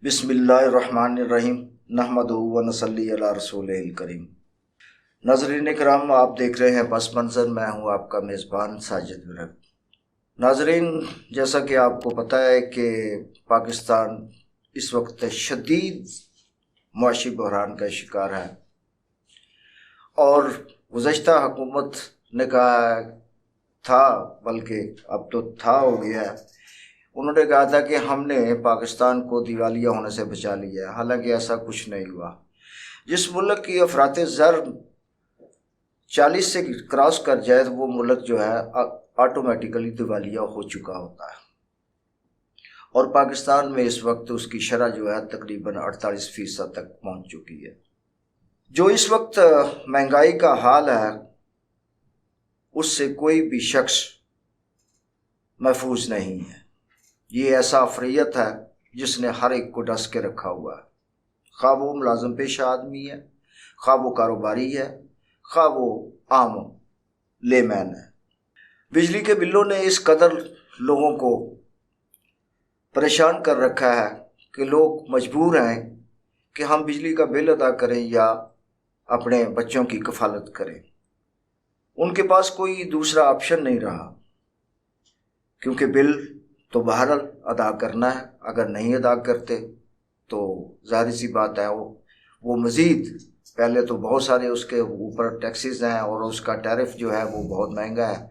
بسم اللہ الرحمن الرحیم نحمدہ و نصلی علی رسولہ الکریم۔ ناظرین کرام، آپ دیکھ رہے ہیں پس منظر، میں ہوں آپ کا میزبان ساجد ورک۔ ناظرین، جیسا کہ آپ کو پتہ ہے کہ پاکستان اس وقت شدید معاشی بحران کا شکار ہے، اور گزشتہ حکومت نے کہا تھا، بلکہ اب تو ہو گیا ہے، انہوں نے کہا تھا کہ ہم نے پاکستان کو دیوالیہ ہونے سے بچا لیا ہے، حالانکہ ایسا کچھ نہیں ہوا۔ جس ملک کی افراط زر 40 سے کراس کر جائے تو وہ ملک جو ہے آٹومیٹیکلی دیوالیہ ہو چکا ہوتا ہے، اور پاکستان میں اس وقت اس کی شرح جو ہے تقریباً 48% تک پہنچ چکی ہے۔ جو اس وقت مہنگائی کا حال ہے اس سے کوئی بھی شخص محفوظ نہیں ہے۔ یہ ایسا افریت ہے جس نے ہر ایک کو ڈس کے رکھا ہوا ہے، خواہ وہ ملازم پیشہ آدمی ہے، خواہ وہ کاروباری ہے، خواہ وہ عام لے مین ہے۔ بجلی کے بلوں نے اس قدر لوگوں کو پریشان کر رکھا ہے کہ لوگ مجبور ہیں کہ ہم بجلی کا بل ادا کریں یا اپنے بچوں کی کفالت کریں۔ ان کے پاس کوئی دوسرا آپشن نہیں رہا، کیونکہ بل تو بہرحال ادا کرنا ہے۔ اگر نہیں ادا کرتے تو ظاہر سی بات ہے وہ مزید پہلے تو بہت سارے اس کے اوپر ٹیکسز ہیں، اور اس کا ٹیرف جو ہے وہ بہت مہنگا ہے،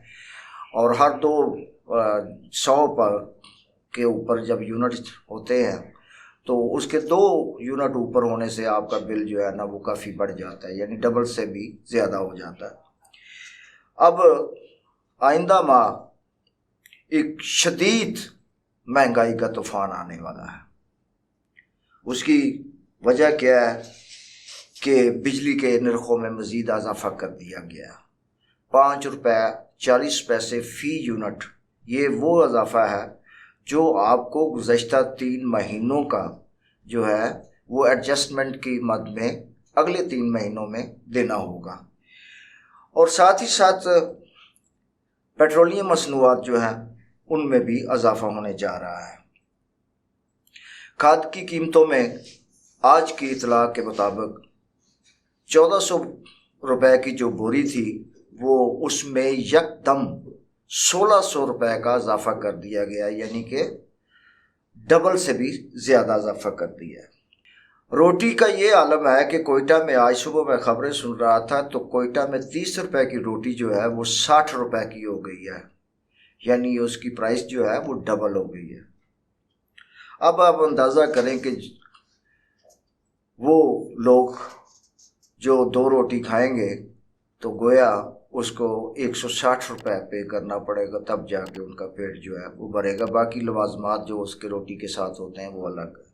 اور ہر 200 پر کے اوپر جب یونٹ ہوتے ہیں تو اس کے 2 یونٹ اوپر ہونے سے آپ کا بل جو ہے نا وہ کافی بڑھ جاتا ہے، یعنی ڈبل سے بھی زیادہ ہو جاتا ہے۔ اب آئندہ ماہ ایک شدید مہنگائی کا طوفان آنے والا ہے۔ اس کی وجہ کیا ہے کہ بجلی کے نرخوں میں مزید اضافہ کر دیا گیا، 5 روپے 40 پیسے فی یونٹ۔ یہ وہ اضافہ ہے جو آپ کو گزشتہ 3 مہینوں کا جو ہے وہ ایڈجسٹمنٹ کی مد میں اگلے 3 مہینوں میں دینا ہوگا، اور ساتھ ہی ساتھ پیٹرولیم مصنوعات جو ہیں ان میں بھی اضافہ ہونے جا رہا ہے۔ کھاد کی قیمتوں میں آج کی اطلاع کے مطابق 1400 روپے کی جو بوری تھی وہ اس میں یکدم 1600 روپے کا اضافہ کر دیا گیا، یعنی کہ ڈبل سے بھی زیادہ اضافہ کر دیا ہے۔ روٹی کا یہ عالم ہے کہ کوئٹہ میں آج صبح میں خبریں سن رہا تھا تو کوئٹہ میں 30 روپے کی روٹی جو ہے وہ 60 روپے کی ہو گئی ہے، یعنی اس کی پرائس جو ہے وہ ڈبل ہو گئی ہے۔ اب آپ اندازہ کریں کہ وہ لوگ جو 2 روٹی کھائیں گے تو گویا اس کو 160 روپے پے کرنا پڑے گا، تب جا کے ان کا پیٹ جو ہے وہ بھرے گا۔ باقی لوازمات جو اس کے روٹی کے ساتھ ہوتے ہیں وہ الگ ہے۔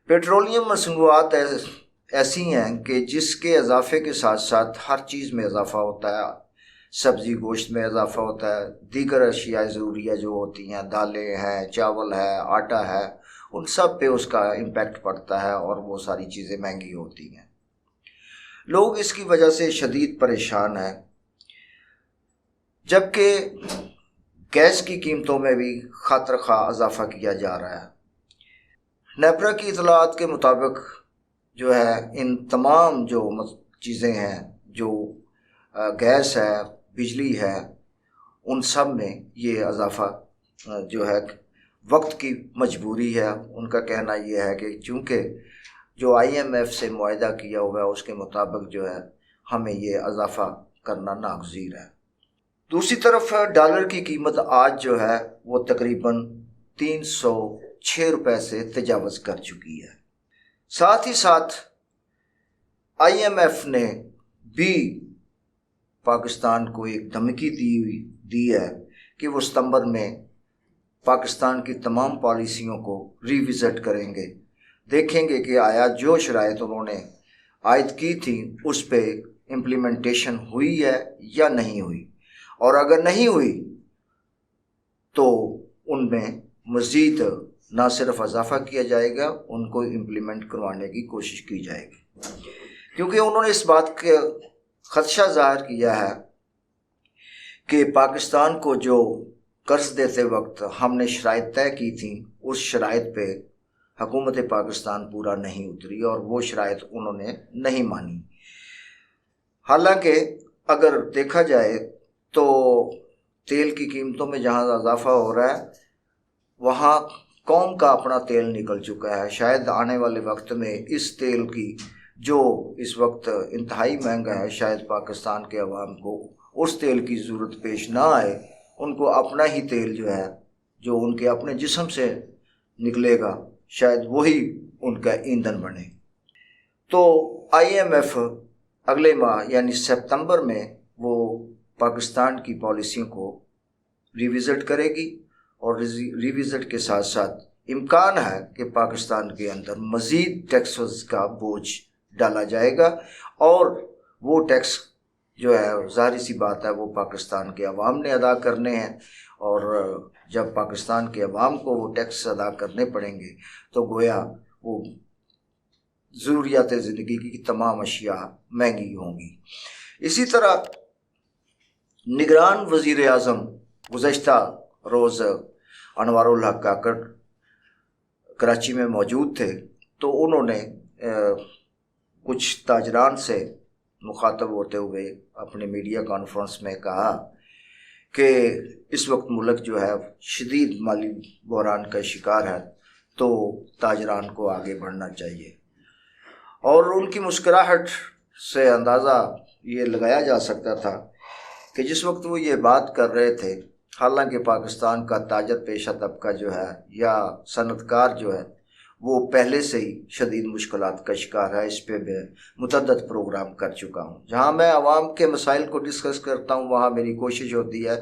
پیٹرولیم مصنوعات ایسی ہیں کہ جس کے اضافے کے ساتھ ساتھ ہر چیز میں اضافہ ہوتا ہے، سبزی گوشت میں اضافہ ہوتا ہے، دیگر اشیاء ضروریہ جو ہوتی ہیں، دالیں ہیں، چاول ہے، آٹا ہے، ان سب پہ اس کا امپیکٹ پڑتا ہے، اور وہ ساری چیزیں مہنگی ہوتی ہیں۔ لوگ اس کی وجہ سے شدید پریشان ہیں، جبکہ گیس کی قیمتوں میں بھی خاطر خواہ اضافہ کیا جا رہا ہے۔ نیپرا کی اطلاعات کے مطابق جو ہے ان تمام جو چیزیں ہیں، جو گیس ہے، بجلی ہے، ان سب میں یہ اضافہ جو ہے وقت کی مجبوری ہے۔ ان کا کہنا یہ ہے کہ چونکہ جو IMF سے معاہدہ کیا ہوا ہے اس کے مطابق جو ہے ہمیں یہ اضافہ کرنا ناگزیر ہے۔ دوسری طرف ڈالر کی قیمت آج جو ہے وہ تقریباً 306 روپے سے تجاوز کر چکی ہے۔ ساتھ ہی ساتھ IMF نے بھی پاکستان کو ایک دھمکی دی ہے کہ وہ ستمبر میں پاکستان کی تمام پالیسیوں کو ریوزٹ کریں گے، دیکھیں گے کہ آیا جو شرائط انہوں نے عائد کی تھی اس پہ امپلیمنٹیشن ہوئی ہے یا نہیں ہوئی، اور اگر نہیں ہوئی تو ان میں مزید نہ صرف اضافہ کیا جائے گا، ان کو امپلیمنٹ کروانے کی کوشش کی جائے گی، کیونکہ انہوں نے اس بات کا خدشہ ظاہر کیا ہے کہ پاکستان کو جو قرض دیتے وقت ہم نے شرائط طے کی تھیں اس شرائط پہ حکومت پاکستان پورا نہیں اتری اور وہ شرائط انہوں نے نہیں مانی۔ حالانکہ اگر دیکھا جائے تو تیل کی قیمتوں میں جہاں اضافہ ہو رہا ہے وہاں قوم کا اپنا تیل نکل چکا ہے۔ شاید آنے والے وقت میں اس تیل کی جو اس وقت انتہائی مہنگا ہے، شاید پاکستان کے عوام کو اس تیل کی ضرورت پیش نہ آئے، ان کو اپنا ہی تیل جو ہے جو ان کے اپنے جسم سے نکلے گا شاید وہی ان کا ایندھن بنے۔ تو IMF اگلے ماہ یعنی ستمبر میں وہ پاکستان کی پالیسیوں کو ریوزٹ کرے گی، اور ریوزٹ کے ساتھ ساتھ امکان ہے کہ پاکستان کے اندر مزید ٹیکسز کا بوجھ ڈالا جائے گا، اور وہ ٹیکس جو ہے ظاہر سی بات ہے وہ پاکستان کے عوام نے ادا کرنے ہیں، اور جب پاکستان کے عوام کو وہ ٹیکس ادا کرنے پڑیں گے تو گویا وہ ضروریات زندگی کی تمام اشیاء مہنگی ہوں گی۔ اسی طرح نگران وزیر اعظم گزشتہ روز انوار الحق کاکڑ کراچی میں موجود تھے، تو انہوں نے کچھ تاجران سے مخاطب ہوتے ہوئے اپنے میڈیا کانفرنس میں کہا کہ اس وقت ملک جو ہے شدید مالی بحران کا شکار ہے، تو تاجران کو آگے بڑھنا چاہیے۔ اور ان کی مسکراہٹ سے اندازہ یہ لگایا جا سکتا تھا کہ جس وقت وہ یہ بات کر رہے تھے، حالانکہ پاکستان کا تاجر پیشہ طبقہ جو ہے یا صنعت کار جو ہے وہ پہلے سے ہی شدید مشکلات کا شکار ہے۔ اس پہ میں متعدد پروگرام کر چکا ہوں۔ جہاں میں عوام کے مسائل کو ڈسکس کرتا ہوں وہاں میری کوشش ہوتی ہے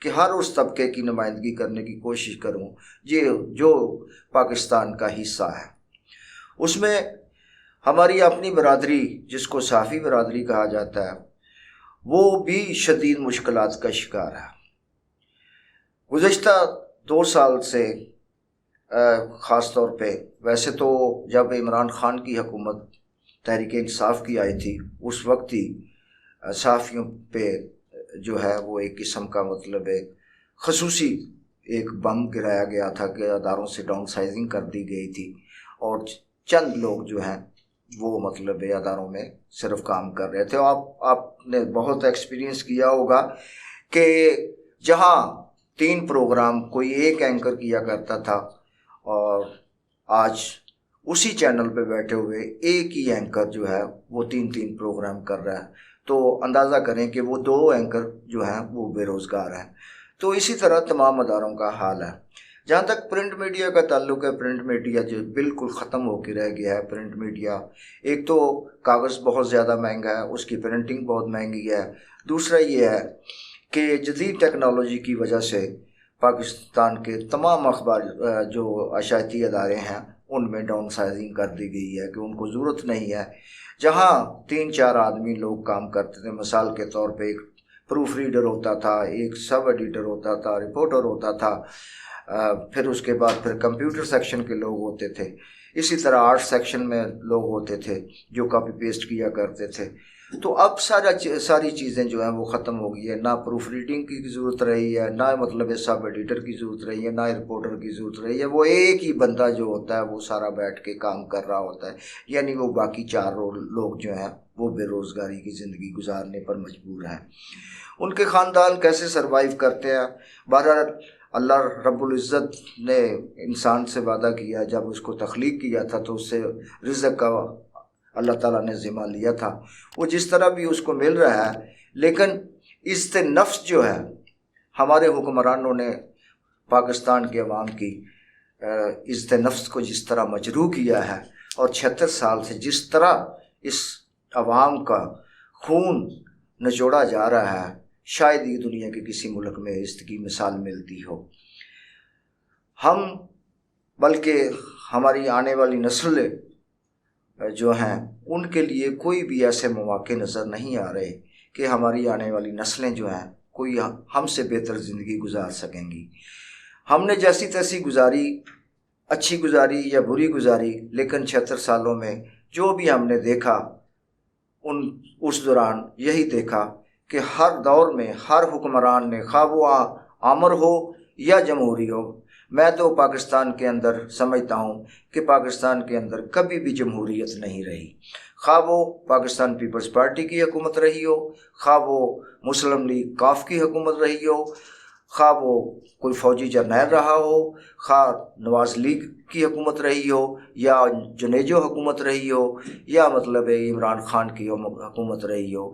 کہ ہر اس طبقے کی نمائندگی کرنے کی کوشش کروں جو پاکستان کا حصہ ہے۔ اس میں ہماری اپنی برادری جس کو صحافی برادری کہا جاتا ہے وہ بھی شدید مشکلات کا شکار ہے۔ گزشتہ 2 سال سے خاص طور پہ، ویسے تو جب عمران خان کی حکومت تحریک انصاف کی آئی تھی اس وقت ہی صحافیوں پہ جو ہے وہ ایک قسم کا مطلب ہے خصوصی ایک بم گرایا گیا تھا کہ اداروں سے ڈاؤن سائزنگ کر دی گئی تھی، اور چند لوگ جو ہیں وہ مطلب اداروں میں صرف کام کر رہے تھے۔ آپ نے بہت ایکسپیرینس کیا ہوگا کہ جہاں 3 پروگرام کوئی ایک اینکر کیا کرتا تھا، اور آج اسی چینل پہ بیٹھے ہوئے ایک ہی اینکر جو ہے وہ 3 پروگرام کر رہا ہے، تو اندازہ کریں کہ وہ 2 اینکر جو ہیں وہ بے روزگار ہیں۔ تو اسی طرح تمام اداروں کا حال ہے۔ جہاں تک پرنٹ میڈیا کا تعلق ہے، پرنٹ میڈیا جو بالکل ختم ہو کے رہ گیا ہے۔ پرنٹ میڈیا ایک تو کاغذ بہت زیادہ مہنگا ہے، اس کی پرنٹنگ بہت مہنگی ہے، دوسرا یہ ہے کہ جدید ٹیکنالوجی کی وجہ سے پاکستان کے تمام اخبار جو اشاعتی ادارے ہیں ان میں ڈاؤن سائزنگ کر دی گئی ہے کہ ان کو ضرورت نہیں ہے۔ جہاں 3-4 آدمی لوگ کام کرتے تھے، مثال کے طور پہ ایک پروف ریڈر ہوتا تھا، ایک سب ایڈیٹر ہوتا تھا، رپورٹر ہوتا تھا، پھر اس کے بعد پھر کمپیوٹر سیکشن کے لوگ ہوتے تھے، اسی طرح آرٹ سیکشن میں لوگ ہوتے تھے جو کاپی پیسٹ کیا کرتے تھے۔ تو اب ساری چیزیں جو ہیں وہ ختم ہو گئی ہے، نہ پروف ریڈنگ کی ضرورت رہی ہے، نہ مطلب سب ایڈیٹر کی ضرورت رہی ہے، نہ رپورٹر کی ضرورت رہی ہے۔ وہ ایک ہی بندہ جو ہوتا ہے وہ سارا بیٹھ کے کام کر رہا ہوتا ہے، یعنی وہ باقی 4 لوگ جو ہیں وہ بے روزگاری کی زندگی گزارنے پر مجبور ہیں۔ ان کے خاندان کیسے سروائیو کرتے ہیں؟ بہرحال اللہ رب العزت نے انسان سے وعدہ کیا، جب اس کو تخلیق کیا تھا تو اس سے رزق کا اللہ تعالیٰ نے ذمہ لیا تھا، وہ جس طرح بھی اس کو مل رہا ہے، لیکن عزت نفس جو ہے ہمارے حکمرانوں نے پاکستان کے عوام کی عزت نفس کو جس طرح مجروح کیا ہے، اور 76 سال سے جس طرح اس عوام کا خون نچوڑا جا رہا ہے، شاید ہی دنیا کے کسی ملک میں اس کی مثال ملتی ہو۔ ہم بلکہ ہماری آنے والی نسلیں جو ہیں ان کے لیے کوئی بھی ایسے مواقع نظر نہیں آ رہے کہ ہماری آنے والی نسلیں جو ہیں کوئی ہم سے بہتر زندگی گزار سکیں گی۔ ہم نے جیسی تیسی گزاری، اچھی گزاری یا بری گزاری، لیکن 76 سالوں میں جو بھی ہم نے دیکھا اس دوران یہی دیکھا کہ ہر دور میں ہر حکمران نے، خواہ وہ آمر ہو یا جمہوری ہو، میں تو پاکستان کے اندر سمجھتا ہوں کہ پاکستان کے اندر کبھی بھی جمہوریت نہیں رہی، خواہ وہ پاکستان پیپلز پارٹی کی حکومت رہی ہو، خواہ وہ مسلم لیگ کاف کی حکومت رہی ہو، خواہ وہ کوئی فوجی جرنیل رہا ہو، خواہ نواز لیگ کی حکومت رہی ہو، یا جنیجو حکومت رہی ہو، یا مطلب عمران خان کی حکومت رہی ہو،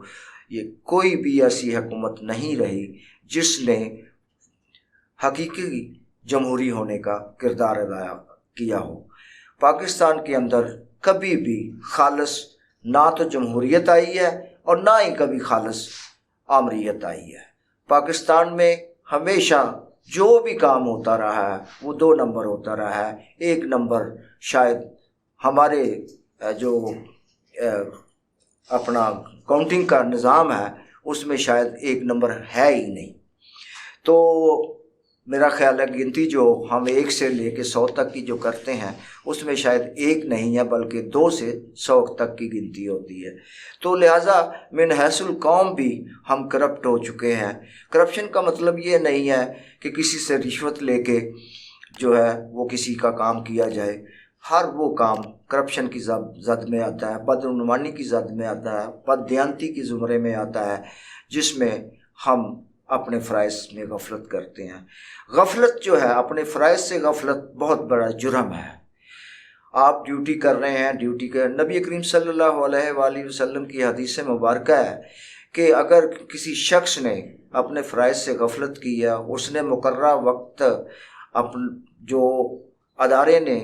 یہ کوئی بھی ایسی حکومت نہیں رہی جس نے حقیقی جمہوری ہونے کا کردار ادا کیا ہو۔ پاکستان کے اندر کبھی بھی خالص نہ تو جمہوریت آئی ہے اور نہ ہی کبھی خالص آمریت آئی ہے۔ پاکستان میں ہمیشہ جو بھی کام ہوتا رہا ہے وہ 2 نمبر ہوتا رہا ہے۔ 1 نمبر شاید ہمارے جو اپنا کاؤنٹنگ کا نظام ہے اس میں شاید 1 نمبر ہے ہی نہیں۔ تو میرا خیال ہے گنتی جو ہم 1 سے لے کے 100 تک کی جو کرتے ہیں اس میں شاید 1 نہیں ہے بلکہ 2 سے 100 تک کی گنتی ہوتی ہے۔ تو لہٰذا من حیث القوم بھی ہم کرپٹ ہو چکے ہیں۔ کرپشن کا مطلب یہ نہیں ہے کہ کسی سے رشوت لے کے جو ہے وہ کسی کا کام کیا جائے۔ ہر وہ کام کرپشن کی زد میں آتا ہے، بدعنوانی کی زد میں آتا ہے، بددیانتی کی زمرے میں آتا ہے، جس میں ہم اپنے فرائض میں غفلت کرتے ہیں۔ غفلت جو ہے، اپنے فرائض سے غفلت بہت بڑا جرم ہے۔ آپ ڈیوٹی کر رہے ہیں، ڈیوٹی کا نبی کریم صلی اللہ علیہ وآلہ وسلم کی حدیث مبارکہ ہے کہ اگر کسی شخص نے اپنے فرائض سے غفلت کی ہے، اس نے مقررہ وقت جو ادارے نے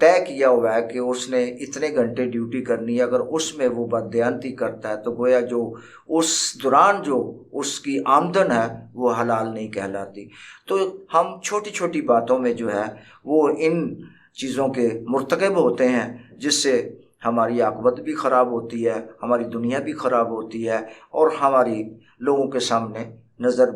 طے کیا ہوا ہے کہ اس نے اتنے گھنٹے ڈیوٹی کرنی ہے، اگر اس میں وہ بددیانتی کرتا ہے تو گویا جو اس دوران جو اس کی آمدن ہے وہ حلال نہیں کہلاتی۔ تو ہم چھوٹی چھوٹی باتوں میں جو ہے وہ ان چیزوں کے مرتکب ہوتے ہیں، جس سے ہماری عاقبت بھی خراب ہوتی ہے، ہماری دنیا بھی خراب ہوتی ہے، اور ہماری لوگوں کے سامنے نظر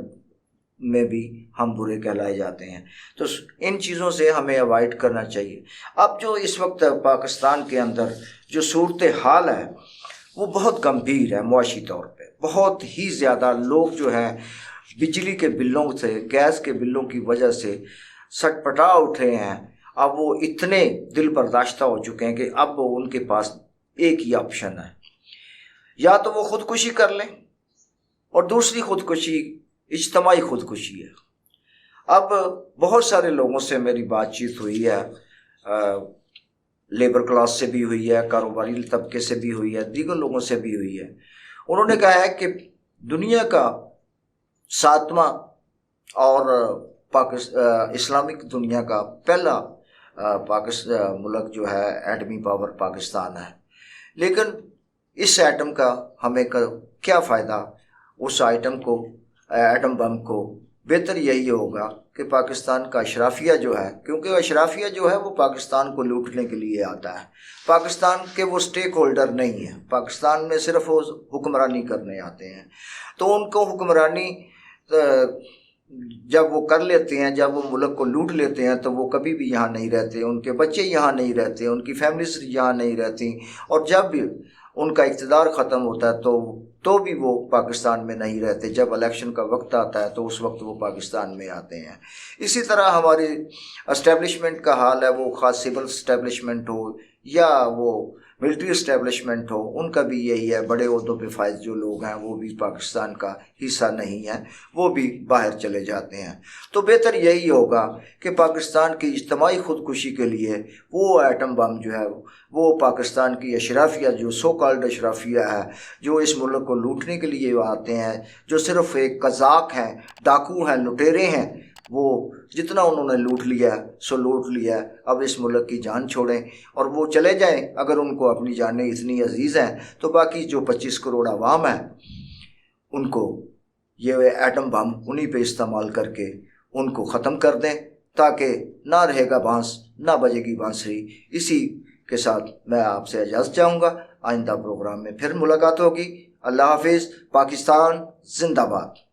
میں بھی ہم برے کہلائے جاتے ہیں۔ تو ان چیزوں سے ہمیں اوائڈ کرنا چاہیے۔ اب جو اس وقت پاکستان کے اندر جو صورتحال ہے وہ بہت گمبھیر ہے، معاشی طور پہ بہت ہی زیادہ لوگ جو ہیں بجلی کے بلوں سے، گیس کے بلوں کی وجہ سے سٹ پٹا اٹھے ہیں۔ اب وہ اتنے دل برداشتہ ہو چکے ہیں کہ اب ان کے پاس ایک ہی آپشن ہے، یا تو وہ خودکشی کر لیں، اور دوسری خودکشی اجتماعی خودکشی ہے۔ اب بہت سارے لوگوں سے میری بات چیت ہوئی ہے، لیبر کلاس سے بھی ہوئی ہے، کاروباری طبقے سے بھی ہوئی ہے، دیگر لوگوں سے بھی ہوئی ہے۔ انہوں نے کہا ہے کہ دنیا کا 7واں اور اسلامک دنیا کا پہلا ملک جو ہے ایٹمی پاور پاکستان ہے، لیکن اس ایٹم کا ہمیں کیا فائدہ؟ اس ایٹم بم کو بہتر یہی ہوگا کہ پاکستان کا اشرافیہ جو ہے، کیونکہ اشرافیہ جو ہے وہ پاکستان کو لوٹنے کے لیے آتا ہے، پاکستان کے وہ سٹیک ہولڈر نہیں ہیں، پاکستان میں صرف وہ حکمرانی کرنے آتے ہیں۔ تو ان کو حکمرانی جب وہ کر لیتے ہیں، جب وہ ملک کو لوٹ لیتے ہیں، تو وہ کبھی بھی یہاں نہیں رہتے، ان کے بچے یہاں نہیں رہتے، ان کی فیملیز یہاں نہیں رہتی، اور جب بھی ان کا اقتدار ختم ہوتا ہے تو بھی وہ پاکستان میں نہیں رہتے۔ جب الیکشن کا وقت آتا ہے تو اس وقت وہ پاکستان میں آتے ہیں۔ اسی طرح ہماری اسٹیبلشمنٹ کا حال ہے، وہ خاص سول اسٹیبلشمنٹ ہو یا وہ ملٹری اسٹیبلشمنٹ ہو، ان کا بھی یہی ہے۔ بڑے عہدوں پہ فائز جو لوگ ہیں وہ بھی پاکستان کا حصہ نہیں ہیں، وہ بھی باہر چلے جاتے ہیں۔ تو بہتر یہی ہوگا کہ پاکستان کی اجتماعی خودکشی کے لیے وہ ایٹم بم جو ہے وہ پاکستان کی اشرافیہ، جو سو کالڈ اشرافیہ ہے، جو اس ملک کو لوٹنے کے لیے آتے ہیں، جو صرف ایک قزاق ہیں، ڈاکو ہیں، لٹیرے ہیں، وہ جتنا انہوں نے لوٹ لیا سو لوٹ لیا، اب اس ملک کی جان چھوڑیں اور وہ چلے جائیں۔ اگر ان کو اپنی جانیں اتنی عزیز ہیں تو باقی جو 25 کروڑ عوام ہیں ان کو یہ ایٹم بم انہی پہ استعمال کر کے ان کو ختم کر دیں، تاکہ نہ رہے گا بانس نہ بجے گی بانسری۔ اسی کے ساتھ میں آپ سے اجازت چاہوں گا، آئندہ پروگرام میں پھر ملاقات ہوگی۔ اللہ حافظ۔ پاکستان زندہ باد۔